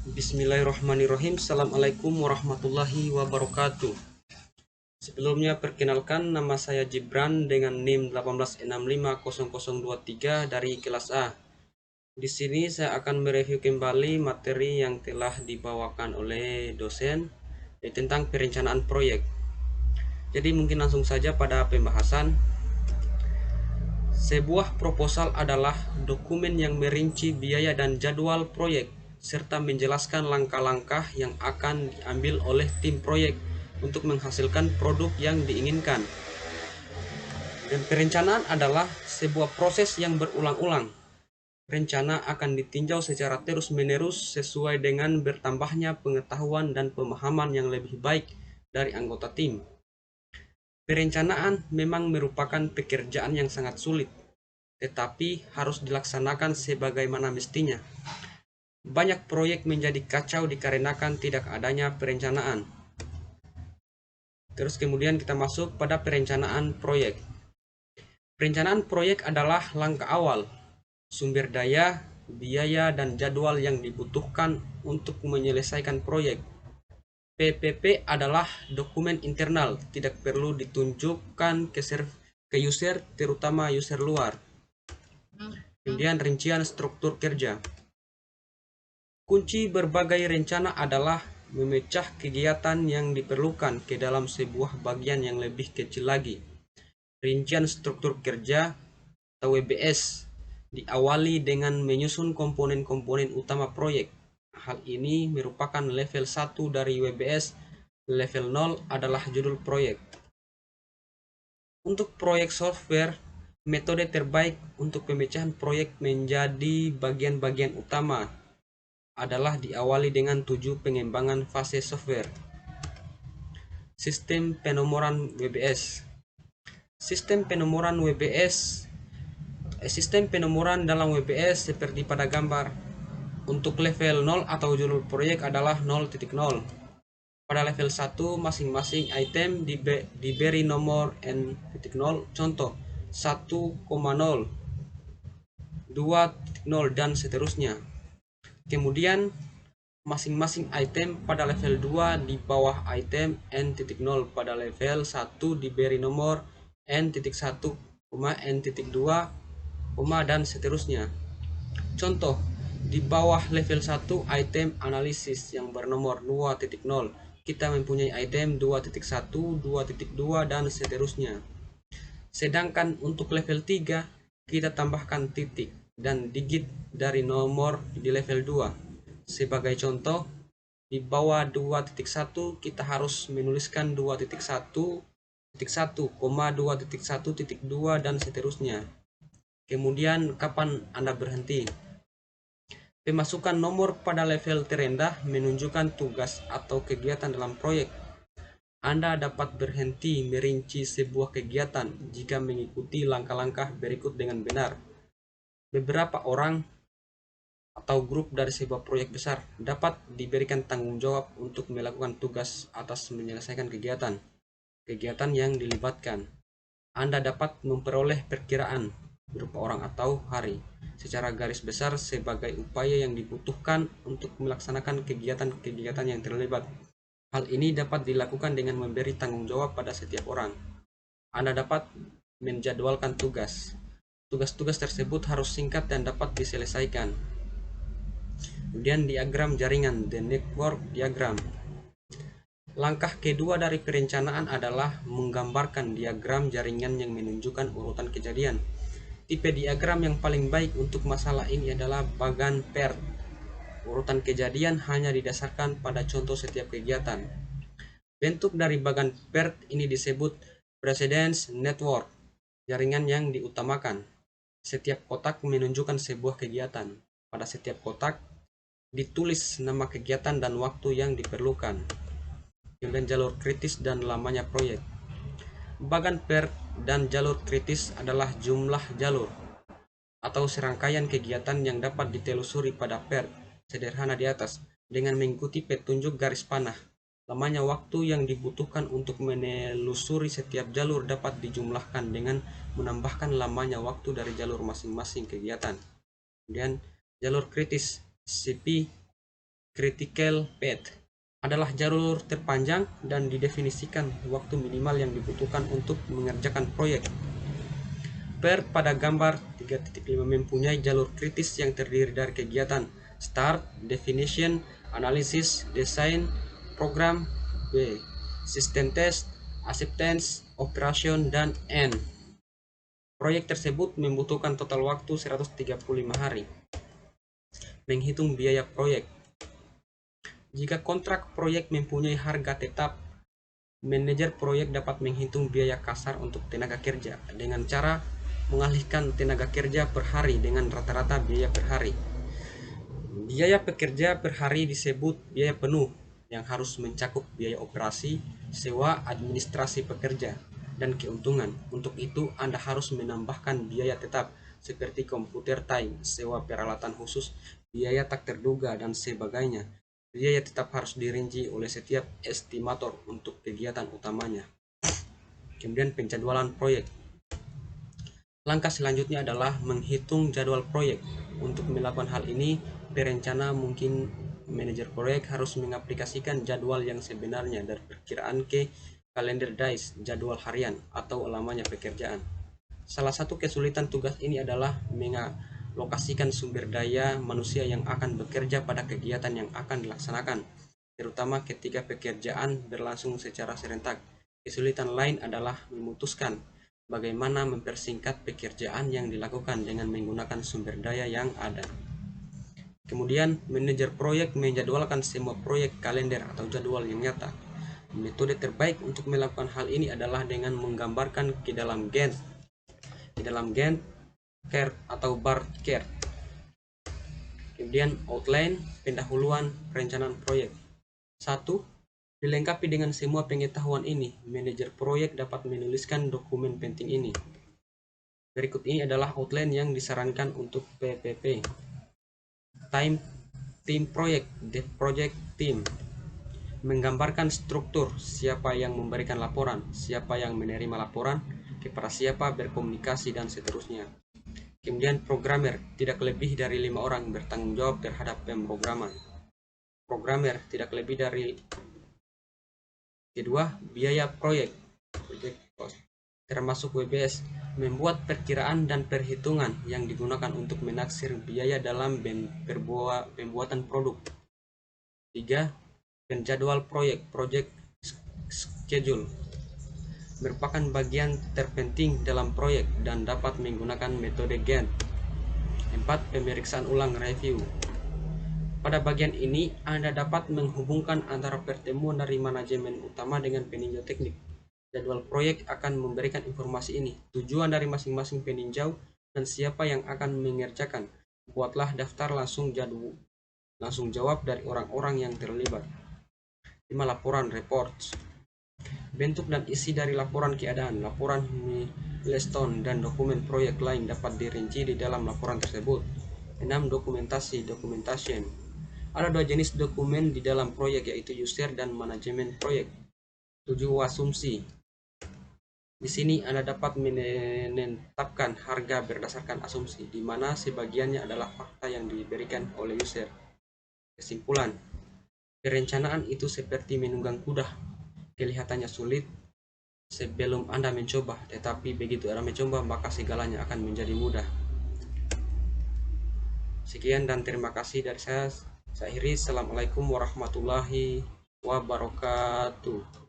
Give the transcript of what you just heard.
Bismillahirrahmanirrahim. Assalamualaikum warahmatullahi wabarakatuh. Sebelumnya perkenalkan, nama saya Gibran dengan NIM 18650023 dari kelas A. Di sini saya akan mereview kembali materi yang telah dibawakan oleh dosen tentang perencanaan proyek. Jadi mungkin langsung saja pada pembahasan. Sebuah proposal adalah dokumen yang merinci biaya dan jadwal proyek serta menjelaskan langkah-langkah yang akan diambil oleh tim proyek untuk menghasilkan produk yang diinginkan. Dan perencanaan adalah sebuah proses yang berulang-ulang. Rencana akan ditinjau secara terus-menerus sesuai dengan bertambahnya pengetahuan dan pemahaman yang lebih baik dari anggota tim. Perencanaan memang merupakan pekerjaan yang sangat sulit, tetapi harus dilaksanakan sebagaimana mestinya. Banyak proyek menjadi kacau dikarenakan tidak adanya perencanaan. Terus kemudian kita masuk pada perencanaan proyek. Perencanaan proyek adalah langkah awal, sumber daya, biaya, dan jadwal yang dibutuhkan untuk menyelesaikan proyek. PPP adalah dokumen internal, tidak perlu ditunjukkan ke user, terutama user luar. Kemudian rincian struktur kerja. Kunci berbagai rencana adalah memecah kegiatan yang diperlukan ke dalam sebuah bagian yang lebih kecil lagi. Rincian struktur kerja atau WBS diawali dengan menyusun komponen-komponen utama proyek. Hal ini merupakan level 1 dari WBS. Level 0 adalah judul proyek. Untuk proyek software, metode terbaik untuk pemecahan proyek menjadi bagian-bagian utama adalah diawali dengan 7 pengembangan fase software. Sistem penomoran WBS. Sistem penomoran dalam WBS seperti pada gambar. Untuk level 0 atau judul proyek adalah 0.0. Pada level 1 masing-masing item diberi nomor n.0, contoh 1,0, 2.0 dan seterusnya. Kemudian masing-masing item pada level 2 di bawah item n.0 pada level 1 diberi nomor n.1, n.2, dan seterusnya. Contoh, di bawah level 1 item analisis yang bernomor 2.0, kita mempunyai item 2.1, 2.2 dan seterusnya. Sedangkan untuk level 3 kita tambahkan titik dan digit dari nomor di level 2. Sebagai contoh, di bawah 2.1 kita harus menuliskan 2.1, 2.1.2 dan seterusnya. Kemudian kapan Anda berhenti? Pemasukan nomor pada level terendah menunjukkan tugas atau kegiatan dalam proyek. Anda dapat berhenti merinci sebuah kegiatan jika mengikuti langkah-langkah berikut dengan benar. Beberapa orang atau grup dari sebuah proyek besar dapat diberikan tanggung jawab untuk melakukan tugas atas menyelesaikan kegiatan yang dilibatkan. Anda dapat memperoleh perkiraan berupa orang atau hari secara garis besar sebagai upaya yang dibutuhkan untuk melaksanakan kegiatan-kegiatan yang terlibat. Hal ini dapat dilakukan dengan memberi tanggung jawab pada setiap orang. Anda dapat menjadwalkan tugas. Tugas-tugas tersebut harus singkat dan dapat diselesaikan. Kemudian diagram jaringan, the network diagram. Langkah kedua dari perencanaan adalah menggambarkan diagram jaringan yang menunjukkan urutan kejadian. Tipe diagram yang paling baik untuk masalah ini adalah Bagan PERT. Urutan kejadian hanya didasarkan pada contoh setiap kegiatan. Bentuk dari Bagan PERT ini disebut precedence network, jaringan yang diutamakan. Setiap kotak menunjukkan sebuah kegiatan. Pada setiap kotak ditulis nama kegiatan dan waktu yang diperlukan. Kemudian jalur kritis dan lamanya proyek. Bagan PERT dan jalur kritis adalah jumlah jalur atau serangkaian kegiatan yang dapat ditelusuri pada PERT sederhana di atas dengan mengikuti petunjuk garis panah. Lamanya waktu yang dibutuhkan untuk menelusuri setiap jalur dapat dijumlahkan dengan menambahkan lamanya waktu dari jalur masing-masing kegiatan. Kemudian jalur kritis CP critical path adalah jalur terpanjang dan didefinisikan waktu minimal yang dibutuhkan untuk mengerjakan proyek. PERT pada gambar 3.5 mempunyai jalur kritis yang terdiri dari kegiatan start, definition, analysis, design, program, B, system test, acceptance, operation, dan end. Proyek tersebut membutuhkan total waktu 135 hari. Menghitung biaya proyek. Jika kontrak proyek mempunyai harga tetap, manajer proyek dapat menghitung biaya kasar untuk tenaga kerja dengan cara mengalihkan tenaga kerja per hari dengan rata-rata biaya per hari. Biaya pekerja per hari disebut biaya penuh yang harus mencakup biaya operasi, sewa, administrasi pekerja, dan keuntungan. Untuk itu, Anda harus menambahkan biaya tetap seperti komputer time, sewa peralatan khusus, biaya tak terduga, dan sebagainya. Biaya tetap harus dirinci oleh setiap estimator untuk kegiatan utamanya. Kemudian penjadwalan proyek. Langkah selanjutnya adalah menghitung jadwal proyek. Untuk melakukan hal ini, perencana mungkin manajer proyek harus mengaplikasikan jadwal yang sebenarnya dari perkiraan ke kalender days, jadwal harian, atau lamanya pekerjaan. Salah satu kesulitan tugas ini adalah mengalokasikan sumber daya manusia yang akan bekerja pada kegiatan yang akan dilaksanakan, terutama ketika pekerjaan berlangsung secara serentak. Kesulitan lain adalah memutuskan bagaimana mempersingkat pekerjaan yang dilakukan dengan menggunakan sumber daya yang ada. Kemudian, manajer proyek menjadwalkan semua proyek kalender atau jadwal yang nyata. Metode terbaik untuk melakukan hal ini adalah dengan menggambarkan ke dalam Gantt. Di dalam Gantt chart atau bar chart. Kemudian outline, pendahuluan, perencanaan proyek. 1. Dilengkapi dengan semua pengetahuan ini, manajer proyek dapat menuliskan dokumen penting ini. Berikut ini adalah outline yang disarankan untuk PPP. Tim proyek, the project team. Menggambarkan struktur, siapa yang memberikan laporan, siapa yang menerima laporan, kepada siapa berkomunikasi, dan seterusnya. Kemudian programmer, tidak lebih dari 5 orang bertanggung jawab terhadap pemrograman. Programmer, tidak lebih dari. Kedua, biaya proyek, project cost, termasuk WBS, membuat perkiraan dan perhitungan yang digunakan untuk menaksir biaya dalam pembuatan produk. 3. Penjadwal proyek, project schedule, merupakan bagian terpenting dalam proyek dan dapat menggunakan metode Gantt. 4. Pemeriksaan ulang, review. Pada bagian ini, Anda dapat menghubungkan antara pertemuan dari manajemen utama dengan peninjau teknik. Jadwal proyek akan memberikan informasi ini, tujuan dari masing-masing peninjau, dan siapa yang akan mengerjakan. Buatlah daftar langsung jawab dari orang-orang yang terlibat. 5. Laporan, reports. Bentuk dan isi dari laporan keadaan, laporan milestone, dan dokumen proyek lain dapat dirinci di dalam laporan tersebut. 6. Dokumentasi, documentation. Ada 2 jenis dokumen di dalam proyek, yaitu user dan manajemen proyek. 7. Asumsi. Di sini Anda dapat menetapkan harga berdasarkan asumsi, di mana sebagiannya adalah fakta yang diberikan oleh user. Kesimpulan, perencanaan itu seperti menunggang kuda. Kelihatannya sulit sebelum Anda mencoba, tetapi begitu Anda mencoba, maka segalanya akan menjadi mudah. Sekian dan terima kasih dari saya. Saya akhiri. Assalamualaikum warahmatullahi wabarakatuh.